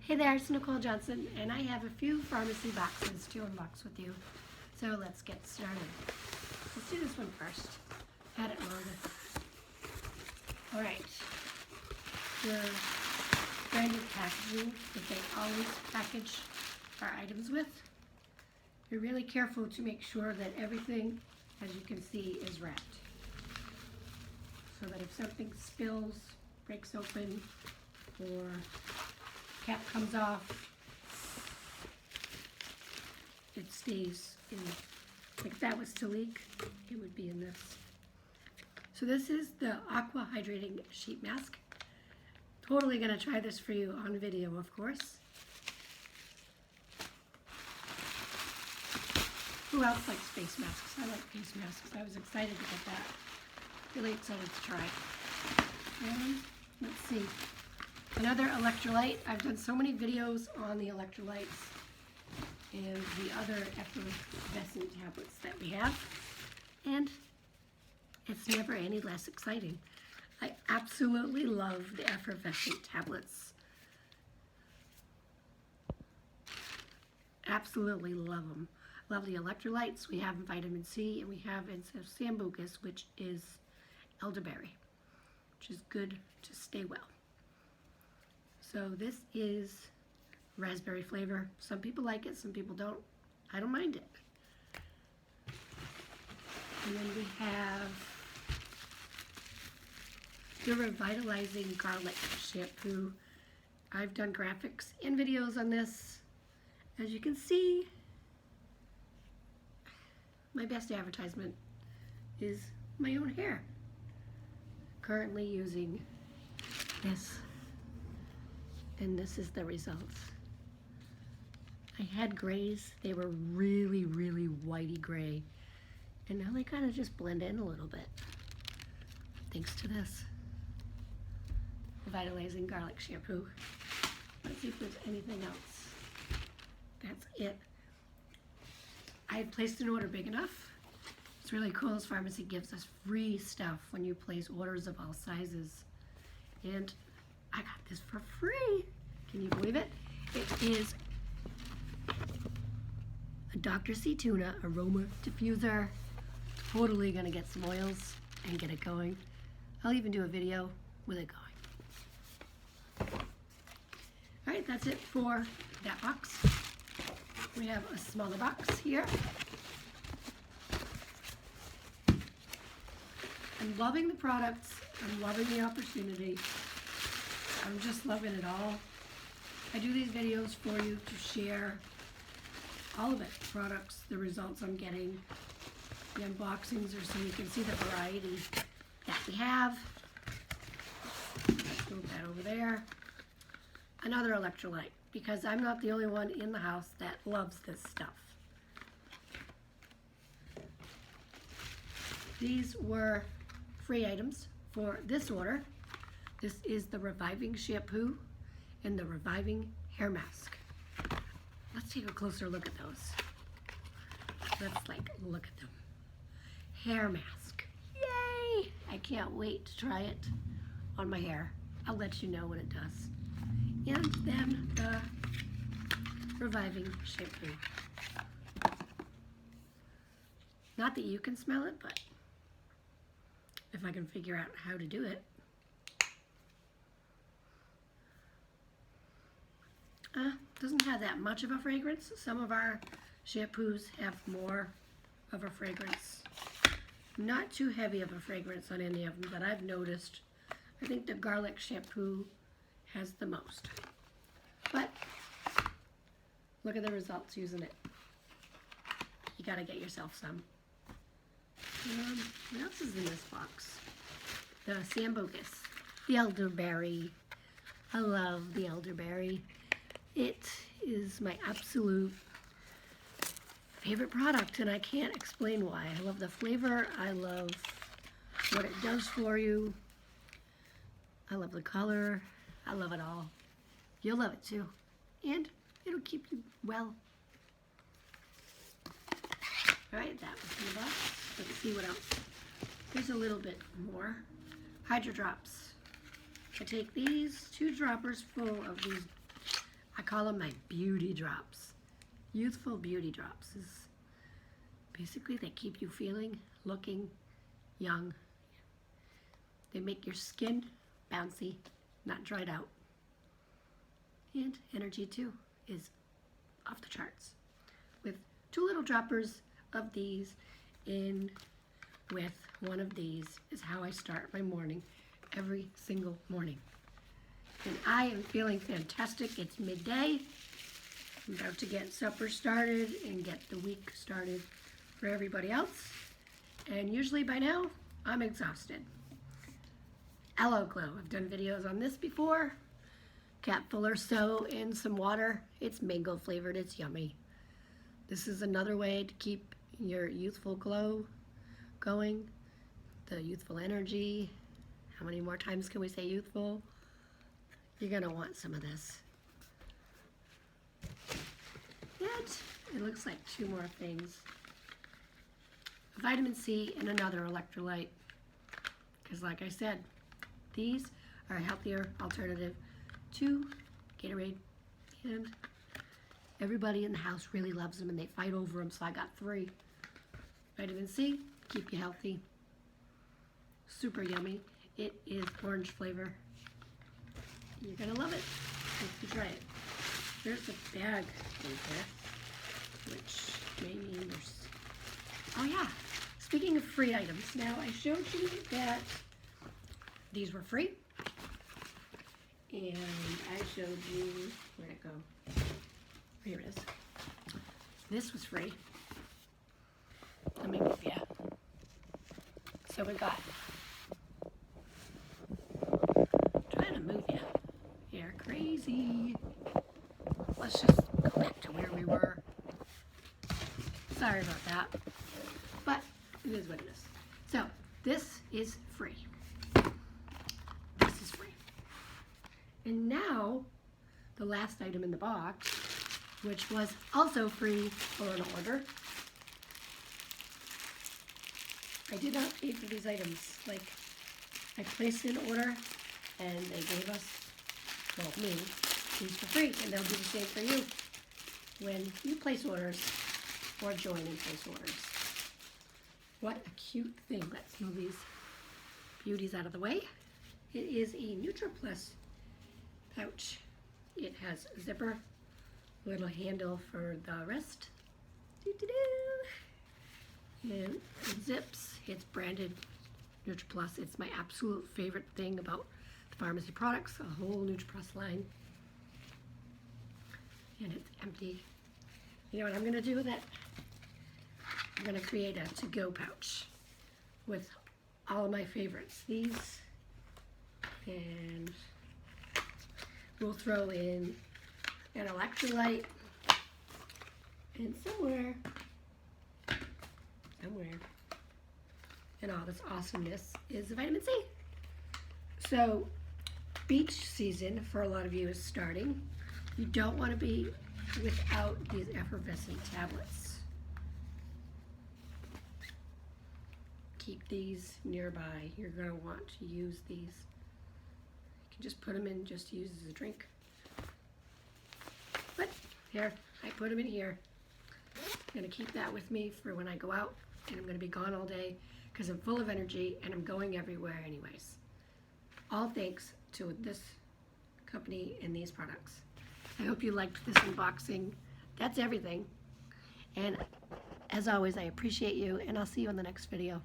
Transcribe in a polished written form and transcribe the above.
Hey there, it's Nicole Johnson, and I have a few pharmacy boxes to unbox with you. So let's get started. Let's do this one first. Had it longer. Alright. The branded packaging that they always package our items with. You're really careful to make sure that everything, as you can see, is wrapped. So that if something spills, breaks open, or cap comes off, it stays in. Like if that was to leak, it would be in this. So this is the Aqua Hydrating Sheet Mask. Totally gonna try this for you on video, of course. Who else likes face masks? I like face masks. I was excited to get that. Really excited to try. And let's see. Another electrolyte. I've done so many videos on the electrolytes and the other effervescent tablets that we have. And it's never any less exciting. I absolutely love the effervescent tablets. Absolutely love them. Love the electrolytes. We have vitamin C, and we have Sambucus, which is elderberry, which is good to stay well. So this is raspberry flavor. Some people like it, some people don't. I don't mind it. And then we have the Revitalizing Garlic Shampoo. I've done graphics and videos on this. As you can see, my best advertisement is my own hair. Currently using this, and this is the results. I had grays. They were really, really whitey gray, and now they kind of just blend in a little bit thanks to this Revitalizing Garlic Shampoo. Let's see if there's anything else. That's it. I had placed an order big enough. It's really cool. This pharmacy gives us free stuff when you place orders of all sizes. And I got this for free. Can you believe it? It is a Dr. C Tuna Aroma Diffuser. Totally gonna get some oils and get it going. I'll even do a video with it going. All right, that's it for that box. We have a smaller box here. I'm loving the products. I'm loving the opportunity. I'm just loving it all. I do these videos for you to share all of it. Products, the results I'm getting, the unboxings are so you can see the variety that we have. Let's move that over there. Another electrolyte, because I'm not the only one in the house that loves this stuff. These were free items for this order. This is the Reviving Shampoo and the Reviving Hair Mask. Let's take a closer look at those. Let's look at them. Hair mask. Yay! I can't wait to try it on my hair. I'll let you know when it does. And then the Reviving Shampoo. Not that you can smell it, but if I can figure out how to do it. Doesn't have that much of a fragrance. Some of our shampoos have more of a fragrance. Not too heavy of a fragrance on any of them, but I've noticed. I think the garlic shampoo has the most. But look at the results using it. You gotta get yourself some. What else is in this box? The Sambucus, the elderberry. I love the elderberry. It is my absolute favorite product, and I can't explain why. I love the flavor. I love what it does for you. I love the color. I love it all. You'll love it too. And it'll keep you well. All right, that was in the box. Let's see what else. There's a little bit more. Hydro Drops. I take these 2 droppers full of these I call them my beauty drops. Youthful beauty drops is basically they keep you feeling, looking young. They make your skin bouncy, not dried out. And energy too is off the charts. With 2 little droppers of these in with one of these is how I start my morning every single morning. And I am feeling fantastic. It's midday. I'm about to get supper started and get the week started for everybody else. And usually by now, I'm exhausted. Aloe Glow. I've done videos on this before. Capful or so in some water. It's mango flavored. It's yummy. This is another way to keep your youthful glow going. The youthful energy. How many more times can we say youthful? You're going to want some of this. And it looks like 2 more things. Vitamin C and another electrolyte. Because like I said, these are a healthier alternative to Gatorade. And everybody in the house really loves them and they fight over them, so I got 3. Vitamin C, keep you healthy. Super yummy. It is orange flavor. You're gonna love it if you try it. There's a bag in here, which may mean there's... Oh yeah, speaking of free items, now I showed you that these were free. And I showed you, where'd it go? Here it is. This was free. Let me move you. So we got, trying to move you. You're crazy. Let's just go back to where we were. Sorry about that. But it is what it is. So this is free. This is free. And now, the last item in the box, which was also free for an order. I did not pay for these items. Like, I placed an order and they gave us, well, me, these for free, and they'll do the same for you when you place orders or join and place orders. What a cute thing. Let's move these beauties out of the way. It is a NutriPlus pouch. It has a zipper, little handle for the wrist. And it zips. It's branded NutriPlus. It's my absolute favorite thing about the pharmacy products, a whole NutriPlus line. And it's empty. You know what I'm gonna do with it? I'm gonna create a to-go pouch with all of my favorites. These, and we'll throw in an electrolyte, and somewhere, and all this awesomeness is the vitamin C. So, beach season for a lot of you is starting. You don't want to be without these effervescent tablets. Keep these nearby. You're going to want to use these. You can just put them in, just use as a drink. But here, I put them in here. I'm going to keep that with me for when I go out, and I'm going to be gone all day because I'm full of energy and I'm going everywhere anyways. All thanks to this company and these products. I hope you liked this unboxing. That's everything. And as always, I appreciate you, and I'll see you in the next video.